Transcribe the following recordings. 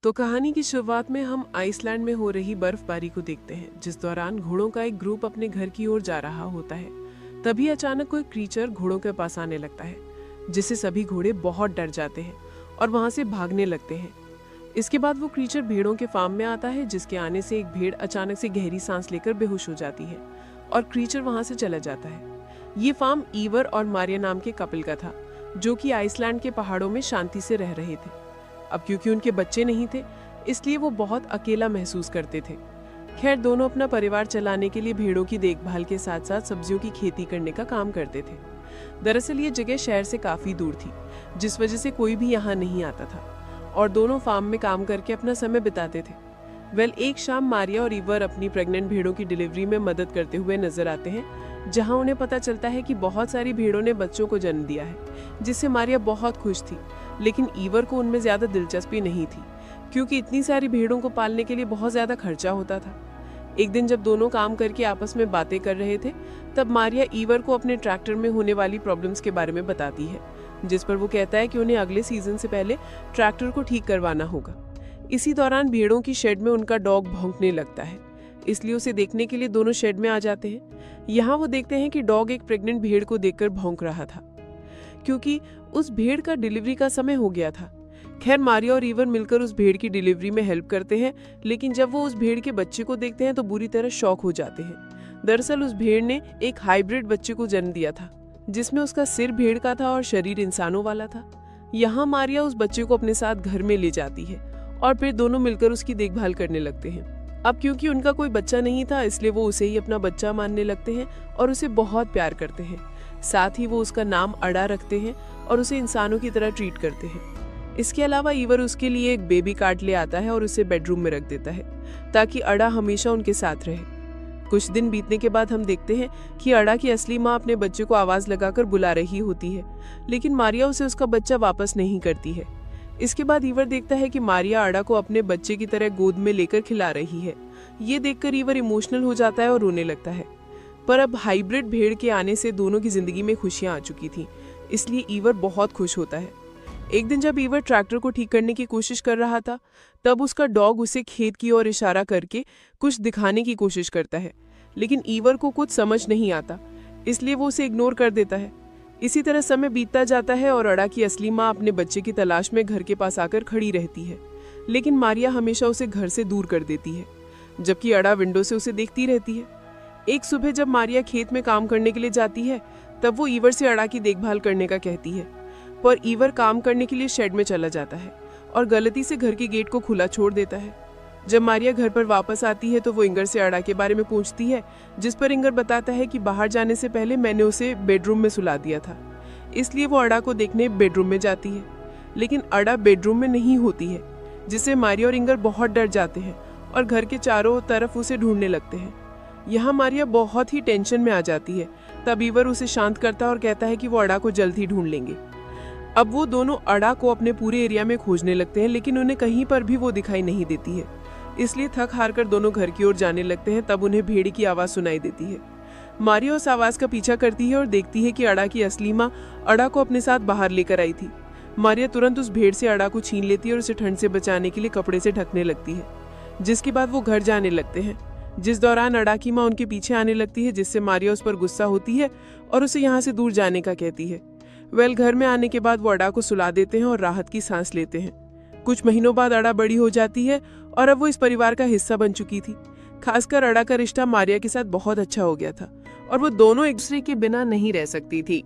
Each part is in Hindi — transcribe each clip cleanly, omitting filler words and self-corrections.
तो कहानी की शुरुआत में हम आइसलैंड में हो रही बर्फबारी को देखते हैं, जिस दौरान घोड़ों का एक ग्रुप अपने घर की ओर जा रहा होता है। तभी अचानक कोई क्रीचर घोड़ों के पास आने लगता है, जिससे सभी घोड़े बहुत डर जाते हैं और वहां से भागने लगते हैं। इसके बाद वो क्रीचर भेड़ों के फार्म में आता है, जिसके आने से एक भेड़ अचानक से गहरी सांस लेकर बेहोश हो जाती है और क्रीचर वहां से चला जाता है। ये फार्म ईवर और मारिया नाम के कपल का था, जो कि आइसलैंड के पहाड़ों में शांति से रह रहे थे। अब क्योंकि उनके बच्चे नहीं थे, इसलिए वो बहुत अकेला महसूस करते थे। खैर, दोनों अपना परिवार चलाने के लिए भेड़ों की देखभाल के साथ साथ सब्जियों की खेती करने का काम करते थे। दरअसल ये जगह शहर से काफी दूर थी, जिस वजह से कोई भी यहाँ नहीं आता था और दोनों फार्म में काम करके अपना समय बिताते थे। एक शाम मारिया और ईवर अपनी प्रेग्नेंट भेड़ों की डिलीवरी में मदद करते हुए नजर आते हैं, जहां उन्हें पता चलता है कि बहुत सारी भेड़ों ने बच्चों को जन्म दिया है, जिससे मारिया बहुत खुश थी। लेकिन ईवर को उनमें ज्यादा दिलचस्पी नहीं थी, क्योंकि इतनी सारी भेड़ों को पालने के लिए बहुत ज्यादा खर्चा होता था। एक दिन जब दोनों काम करके आपस में बातें कर रहे थे, तब मारिया ईवर को अपने ट्रैक्टर में होने वाली प्रॉब्लम्स के बारे में बताती है, जिस पर वो कहता है कि उन्हें अगले सीजन से पहले ट्रैक्टर को ठीक करवाना होगा। इसी दौरान भेड़ों की शेड में उनका डॉग भौंकने लगता है, इसलिए उसे देखने के लिए दोनों शेड में आ जाते हैं। यहाँ वो देखते हैं कि डॉग एक प्रेग्नेंट भेड़ को देखकर भौंक रहा था, क्योंकि उस भेड़ का डिलीवरी का समय हो गया था। खैर, मारिया और ईवर मिलकर उस भेड़ की डिलीवरी में हेल्प करते हैं, लेकिन जब वो उस भेड़ के बच्चे को देखते हैं तो बुरी तरह शॉक हो जाते हैं। दरअसल उस भेड़ ने एक हाइब्रिड बच्चे को जन्म दिया था, जिसमें उसका सिर भेड़ का था और शरीर इंसानों वाला था। यहाँ मारिया उस बच्चे को अपने साथ घर में ले जाती है और फिर दोनों मिलकर उसकी देखभाल करने लगते हैं। अब क्योंकि उनका कोई बच्चा नहीं था, इसलिए वो उसे ही अपना बच्चा मानने लगते हैं और उसे बहुत प्यार करते हैं। साथ ही वो उसका नाम अड़ा रखते हैं और उसे इंसानों की तरह ट्रीट करते हैं। इसके अलावा ईवर उसके लिए एक बेबी कार्ट ले आता है और उसे बेडरूम में रख देता है, ताकि अड़ा हमेशा उनके साथ रहे। कुछ दिन बीतने के बाद हम देखते हैं कि अड़ा की असली माँ अपने बच्चे को आवाज लगाकर बुला रही होती है, लेकिन मारिया उसे उसका बच्चा वापस नहीं करती है। इसके बाद ईवर देखता है कि मारिया अड़ा को अपने बच्चे की तरह गोद में लेकर खिला रही है। ये देखकर ईवर इमोशनल हो जाता है और रोने लगता है। पर अब हाइब्रिड भेड़ के आने से दोनों की जिंदगी में खुशियां आ चुकी थी, इसलिए ईवर बहुत खुश होता है। एक दिन जब ईवर ट्रैक्टर को ठीक करने की कोशिश कर रहा था, तब उसका डॉग उसे खेत की ओर इशारा करके कुछ दिखाने की कोशिश करता है, लेकिन ईवर को कुछ समझ नहीं आता, इसलिए वो उसे इग्नोर कर देता है। इसी तरह समय बीतता जाता है और अड़ा की असली माँ अपने बच्चे की तलाश में घर के पास आकर खड़ी रहती है, लेकिन मारिया हमेशा उसे घर से दूर कर देती है, जबकि अड़ा विंडो से उसे देखती रहती है। एक सुबह जब मारिया खेत में काम करने के लिए जाती है, तब वो ईवर से अड़ा की देखभाल करने का कहती है, पर ईवर काम करने के लिए शेड में चला जाता है और गलती से घर के गेट को खुला छोड़ देता है। जब मारिया घर पर वापस आती है तो वो इंगर से अड़ा के बारे में पूछती है, जिस पर इंगर बताता है कि बाहर जाने से पहले मैंने उसे बेडरूम में सुला दिया था। इसलिए वो अड़ा को देखने बेडरूम में जाती है, लेकिन अड़ा बेडरूम में नहीं होती है, जिससे मारिया और इंगर बहुत डर जाते हैं और घर के चारों तरफ उसे ढूंढने लगते हैं। यहाँ मारिया बहुत ही टेंशन में आ जाती है। तब ईवर उसे शांत करता है और कहता है कि वो अड़ा को जल्द ही ढूंढ लेंगे। अब वो दोनों अड़ा को अपने पूरे एरिया में खोजने लगते हैं, लेकिन उन्हें कहीं पर भी वो दिखाई नहीं देती है। इसलिए थक हार कर दोनों घर की ओर जाने लगते हैं। तब उन्हें भेड़ की आवाज सुनाई देती है। मारिया उस आवाज का पीछा करती है और देखती है कि अड़ा की असली माँ अड़ा को अपने साथ बाहर लेकर आई थी। मारिया तुरंत उस भेड़ से अड़ा को छीन लेती है और उसे ठंड से बचाने के लिए कपड़े से ढकने लगती है, जिसके बाद वो घर जाने लगते हैं। जिस दौरान अड़ा की माँ उनके पीछे आने लगती है, जिससे मारिया उस पर गुस्सा होती है और उसे यहाँ से दूर जाने का कहती है। घर में आने के बाद वो अड़ा को सुला देते हैं और राहत की सांस लेते हैं। कुछ महीनों बाद अड़ा बड़ी हो जाती है और अब वो इस परिवार का हिस्सा बन चुकी थी। खासकर अड़ा का रिश्ता मारिया के साथ बहुत अच्छा हो गया था और वो दोनों एक दूसरे के बिना नहीं रह सकती थी।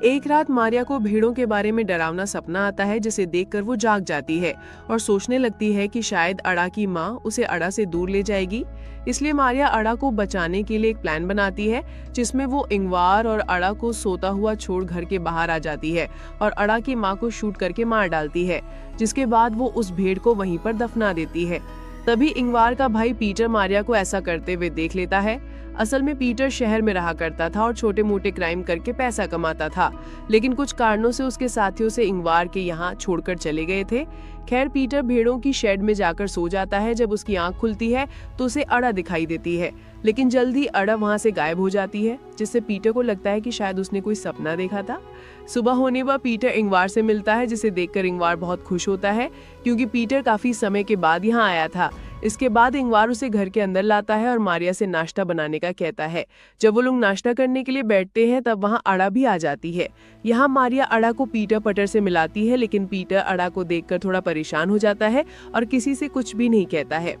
एक रात मारिया को भेड़ों के बारे में डरावना सपना आता है, जिसे देखकर वो जाग जाती है और सोचने लगती है कि शायद अड़ा की माँ उसे अड़ा से दूर ले जाएगी। इसलिए मारिया अड़ा को बचाने के लिए एक प्लान बनाती है, जिसमें वो इंगवार और अड़ा को सोता हुआ छोड़ घर के बाहर आ जाती है और अड़ा की माँ को शूट करके मार डालती है, जिसके बाद वो उस भेड़ को वहीं पर दफना देती है। तभी इंगवार का भाई पीटर मारिया को ऐसा करते हुए देख लेता है। असल में पीटर शहर में रहा करता था और छोटे मोटे क्राइम करके पैसा कमाता था, लेकिन कुछ कारणों से उसके साथियों से इंगवार के यहाँ छोड़कर चले गए थे। खैर, पीटर भेड़ों की शेड में जाकर सो जाता है। जब उसकी आंख खुलती है तो उसे अड़ा दिखाई देती है, लेकिन जल्दी अड़ा वहां से गायब हो जाती है, जिससे पीटर को लगता है कि शायद उसने कोई सपना देखा था। सुबह होने पर पीटर इंगवार से मिलता है, जिसे देखकर इंगवार बहुत खुश होता है क्योंकि पीटर काफी समय के बाद यहाँ आया था। इसके बाद इंगवार उसे घर के अंदर लाता है और मारिया से नाश्ता बनाने का कहता है। जब वो लोग नाश्ता करने के लिए बैठते हैं तब वहाँ अड़ा भी आ जाती है। यहाँ मारिया अड़ा को पीटर पटर से मिलाती है, लेकिन पीटर अड़ा को देखकर थोड़ा परेशान हो जाता है और किसी से कुछ भी नहीं कहता है।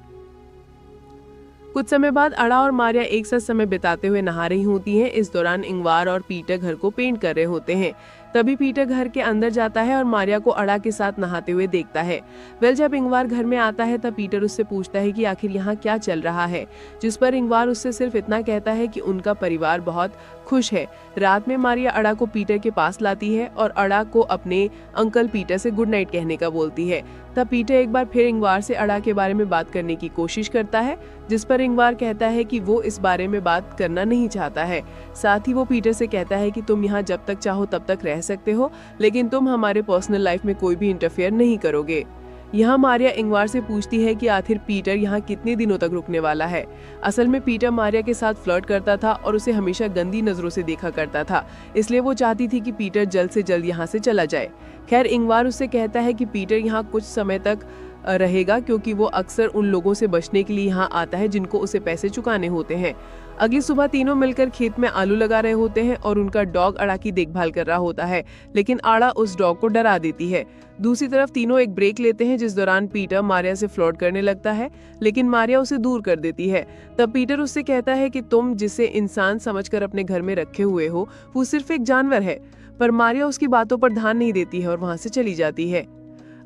कुछ समय बाद अड़ा और मारिया एक साथ समय बिताते हुए नहा रही होती हैं। इस दौरान इंगवार और पीटर घर को पेंट कर रहे होते हैं। तभी पीटर घर के अंदर जाता है और मारिया को अड़ा के साथ नहाते हुए देखता है। जब इंगवार घर में आता है तब पीटर उससे पूछता है कि आखिर यहाँ क्या चल रहा है, जिस पर इंगवार उससे सिर्फ इतना कहता है कि उनका परिवार बहुत खुश है। रात में मारिया अड़ा को पीटर के पास लाती है और अड़ा को अपने अंकल पीटर से गुड नाइट कहने का बोलती है। तब पीटर एक बार फिर इंगवार से अड़ा के बारे में बात करने की कोशिश करता है, जिस पर इंगवार कहता है कि वो इस बारे में बात करना नहीं चाहता है। साथ ही वो पीटर से कहता है कि तुम यहाँ जब तक चाहो तब तक रह सकते हो, लेकिन तुम हमारे पर्सनल लाइफ में कोई भी इंटरफेयर नहीं करोगे। यहाँ मारिया इंगवार से पूछती है कि आखिर पीटर यहाँ कितने दिनों तक रुकने वाला है। असल में पीटर मारिया के साथ फ्लर्ट करता था और उसे हमेशा गंदी नजरों से देखा करता था, इसलिए वो चाहती थी कि पीटर जल्द से जल्द यहाँ से चला जाए। खैर, इंगवार उससे कहता है कि पीटर यहाँ कुछ समय तक रहेगा क्योंकि वो अक्सर उन लोगों से बचने के लिए यहाँ आता है जिनको उसे पैसे चुकाने होते हैं। अगली सुबह तीनों मिलकर खेत में आलू लगा रहे होते हैं और उनका डॉग अड़ा की देखभाल कर रहा होता है, लेकिन अड़ा उस डॉग को डरा देती है। दूसरी तरफ तीनों एक ब्रेक लेते हैं, जिस दौरान पीटर मारिया से फ्लर्ट करने लगता है, लेकिन मारिया उसे दूर कर देती है। तब पीटर उससे कहता है कि तुम जिसे इंसान समझकर अपने घर में रखे हुए हो वो सिर्फ एक जानवर है, पर मारिया उसकी बातों पर ध्यान नहीं देती है और वहां से चली जाती है।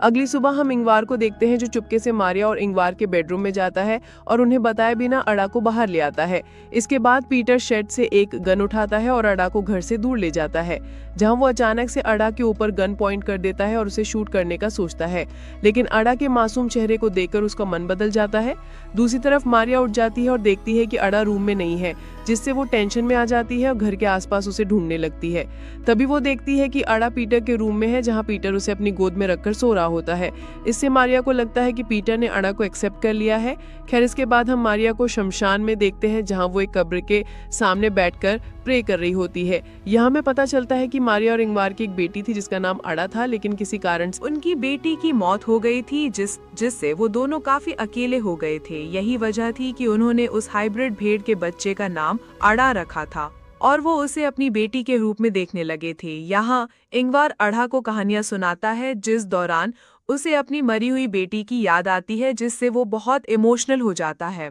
अगली सुबह हम इंगवार को देखते हैं, जो चुपके से मारिया और इंगवार के बेडरूम में जाता है और उन्हें बताए बिना अड़ा को बाहर ले आता है। इसके बाद पीटर शेड से एक गन उठाता है और अड़ा को घर से दूर ले जाता है, जहां वो अचानक से अड़ा के ऊपर गन पॉइंट कर देता है और उसे शूट करने का सोचता है, लेकिन अड़ा के मासूम चेहरे को देखकर उसका मन बदल जाता है। दूसरी तरफ मारिया उठ जाती है और देखती है कि अड़ा रूम में नहीं है, जिससे वो टेंशन में आ जाती है और घर के आसपास उसे ढूंढने लगती है। तभी वो देखती है कि अड़ा पीटर के रूम में है, जहां पीटर उसे अपनी गोद में रखकर सो रहा होता है। इससे मारिया को लगता है कि पीटर ने अड़ा को एक्सेप्ट कर लिया है। खैर, इसके बाद हम मारिया को शमशान में देखते हैं, जहां वो एक कब्र के सामने बैठकर प्रे कर रही होती है। यहाँ हमें पता चलता है कि मारिया और इंगवार की एक बेटी थी जिसका नाम अड़ा था, लेकिन किसी कारण से उनकी बेटी की मौत हो गई थी, जिससे वो दोनों काफी अकेले हो गए थे। यही वजह थी कि उन्होंने उस हाइब्रिड भेड़ के बच्चे का नाम अड़ा रखा था और वो उसे अपनी बेटी के रूप में देखने लगे थे। यहाँ इंगवार अड़ा को कहानियां सुनाता है, जिस दौरान उसे अपनी मरी हुई बेटी की याद आती है, जिससे वो बहुत इमोशनल हो जाता है।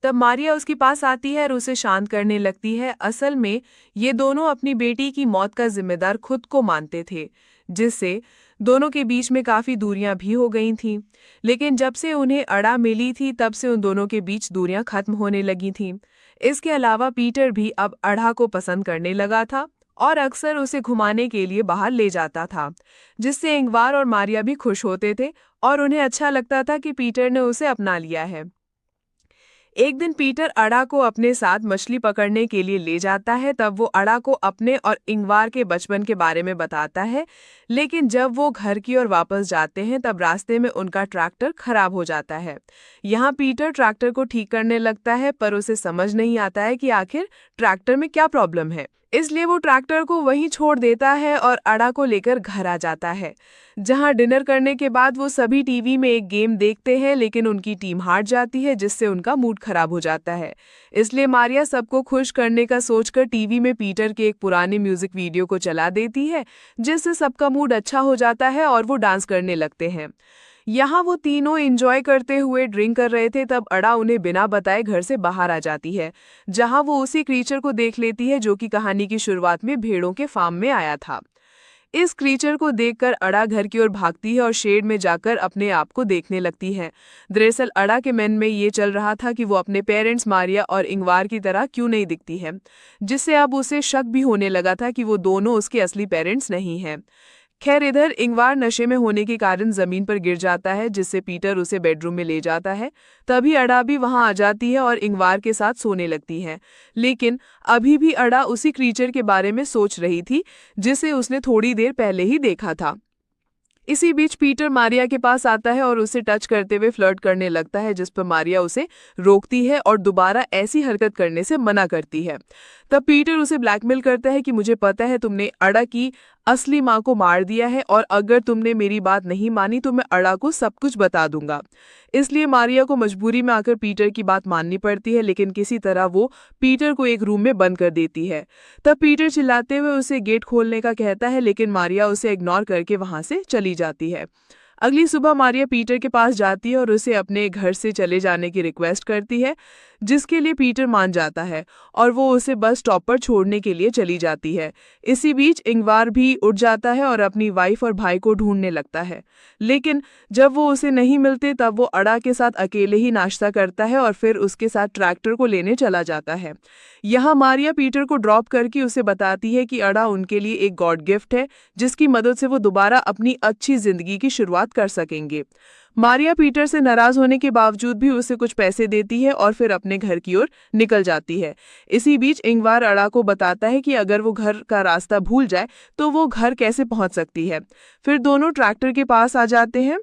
तब मारिया उसके पास आती है और उसे शांत करने लगती है। असल में ये दोनों अपनी बेटी की मौत का जिम्मेदार खुद को मानते थे, जिससे दोनों के बीच में काफी दूरियां भी हो गई थीं। लेकिन जब से उन्हें अड़ा मिली थी तब से उन दोनों के बीच दूरियां खत्म होने लगी थीं। इसके अलावा पीटर भी अब अड़ा को पसंद करने लगा था और अक्सर उसे घुमाने के लिए बाहर ले जाता था, जिससे इंगवार और मारिया भी खुश होते थे और उन्हें अच्छा लगता था कि पीटर ने उसे अपना लिया है। एक दिन पीटर अड़ा को अपने साथ मछली पकड़ने के लिए ले जाता है। तब वो अड़ा को अपने और इंगवार के बचपन के बारे में बताता है, लेकिन जब वो घर की ओर वापस जाते हैं तब रास्ते में उनका ट्रैक्टर खराब हो जाता है। यहाँ पीटर ट्रैक्टर को ठीक करने लगता है, पर उसे समझ नहीं आता है कि आखिर ट्रैक्टर में क्या प्रॉब्लम है, इसलिए वो ट्रैक्टर को वहीं छोड़ देता है और अड़ा को लेकर घर आ जाता है, जहां डिनर करने के बाद वो सभी टीवी में एक गेम देखते हैं, लेकिन उनकी टीम हार जाती है, जिससे उनका मूड खराब हो जाता है। इसलिए मारिया सबको खुश करने का सोचकर टीवी में पीटर के एक पुराने म्यूजिक वीडियो को चला देती है, जिससे सबका मूड अच्छा हो जाता है और वो डांस करने लगते हैं। यहाँ वो तीनों एंजॉय करते हुए ड्रिंक कर रहे थे, तब अड़ा उन्हें बिना बताए घर से बाहर आ जाती है, जहाँ वो उसी क्रीचर को देख लेती है जो कि कहानी की शुरुआत में भेड़ों के फार्म में आया था। इस क्रीचर को देखकर अड़ा घर की ओर भागती है और शेड में जाकर अपने आप को देखने लगती है। दरअसल अड़ा के मन में ये चल रहा था कि वो अपने पेरेंट्स मारिया और इंगवार की तरह क्यों नहीं दिखती है, जिससे अब उसे शक भी होने लगा था कि वो दोनों उसके असली पेरेंट्स नहीं हैं। खैर इधर इंगवार नशे में होने के कारण जमीन पर गिर जाता है, जिससे पीटर उसे बेडरूम में ले जाता है। तभी अड़ा भी वहां आ जाती है और इंगवार के साथ सोने लगती है। लेकिन अभी भी अड़ा उसी क्रीचर के बारे में सोच रही थी जिसे उसने थोड़ी देर पहले ही देखा था। इसी बीच पीटर मारिया के पास आता है और उसे टच करते हुए फ्लर्ट करने लगता है, जिस पर मारिया उसे रोकती है और दोबारा ऐसी हरकत करने से मना करती है। तब पीटर उसे ब्लैकमेल करता है कि मुझे पता है तुमने अड़ा की असली माँ को मार दिया है और अगर तुमने मेरी बात नहीं मानी तो मैं अड़ा को सब कुछ बता दूंगा। इसलिए मारिया को मजबूरी में आकर पीटर की बात माननी पड़ती है, लेकिन किसी तरह वो पीटर को एक रूम में बंद कर देती है। तब पीटर चिल्लाते हुए उसे गेट खोलने का कहता है, लेकिन मारिया उसे इग्नोर करके वहां से चली जाती है। अगली सुबह मारिया पीटर के पास जाती है और उसे अपने घर से चले जाने की रिक्वेस्ट करती है, जिसके लिए पीटर मान जाता है और वो उसे बस स्टॉप पर छोड़ने के लिए चली जाती है। इसी बीच इंगवार भी उठ जाता है और अपनी वाइफ और भाई को ढूंढने लगता है, लेकिन जब वो उसे नहीं मिलते तब वो अड़ा के साथ अकेले ही नाश्ता करता है और फिर उसके साथ ट्रैक्टर को लेने चला जाता है। यहाँ मारिया पीटर को ड्रॉप करके उसे बताती है कि अड़ा उनके लिए एक गॉड गिफ्ट है, जिसकी मदद से वो दोबारा अपनी अच्छी जिंदगी की शुरुआत कर सकेंगे। मारिया पीटर से नाराज होने के बावजूद भी उसे कुछ पैसे देती है और फिर अपने घर की ओर निकल जाती है। इसी बीच इंगवार अड़ा को बताता है कि अगर वो घर का रास्ता भूल जाए तो वो घर कैसे पहुंच सकती है। फिर दोनों ट्रैक्टर के पास आ जाते हैं।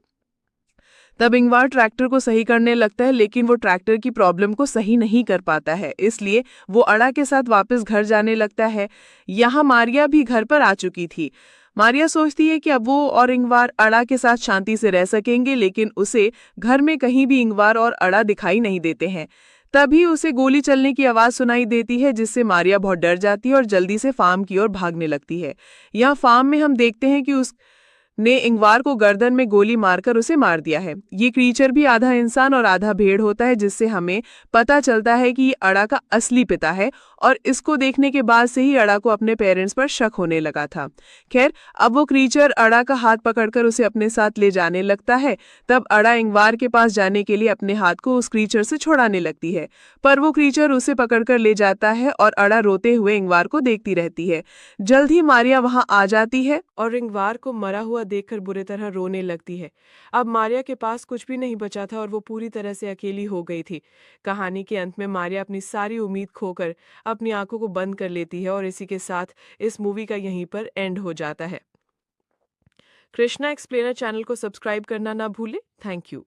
तब इंगवार ट्रैक्टर को सही करने लगता है, लेकिन वो ट्रैक्टर की प्रॉब्लम को सही नहीं कर पाता है, इसलिए वो अड़ा के साथ वापस घर जाने लगता है। यहाँ मारिया भी घर पर आ चुकी थी। मारिया सोचती है कि अब वो और इंगवार अड़ा के साथ शांति से रह सकेंगे, लेकिन उसे घर में कहीं भी इंगवार और अड़ा दिखाई नहीं देते हैं। तभी उसे गोली चलने की आवाज सुनाई देती है, जिससे मारिया बहुत डर जाती है और जल्दी से फार्म की ओर भागने लगती है। यहाँ फार्म में हम देखते हैं कि उस ने इंगवार को गर्दन में गोली मारकर उसे मार दिया है। ये क्रीचर भी आधा इंसान और आधा भेड़ होता है, जिससे हमें पता चलता है कि ये अड़ा का असली पिता है और इसको देखने के बाद से ही अड़ा को अपने पेरेंट्स पर शक होने लगा था। खैर अब वो क्रीचर अड़ा का हाथ पकड़कर उसे अपने साथ ले जाने लगता है। तब अड़ा इंगवार के पास जाने के लिए अपने हाथ को उस क्रीचर से छुड़ाने लगती है, पर वो क्रीचर उसे पकड़कर ले जाता है और अड़ा रोते हुए इंगवार को देखती रहती है। जल्द ही मारिया वहां आ जाती है और इंगवार को मरा हुआ देखकर बुरी तरह रोने लगती है। अब मारिया के पास कुछ भी नहीं बचा था और वो पूरी तरह से अकेली हो गई थी। कहानी के अंत में मारिया अपनी सारी उम्मीद खोकर अपनी आंखों को बंद कर लेती है और इसी के साथ इस मूवी का यहीं पर एंड हो जाता है। कृष्णा एक्सप्लेनर चैनल को सब्सक्राइब करना ना भूले। Thank you.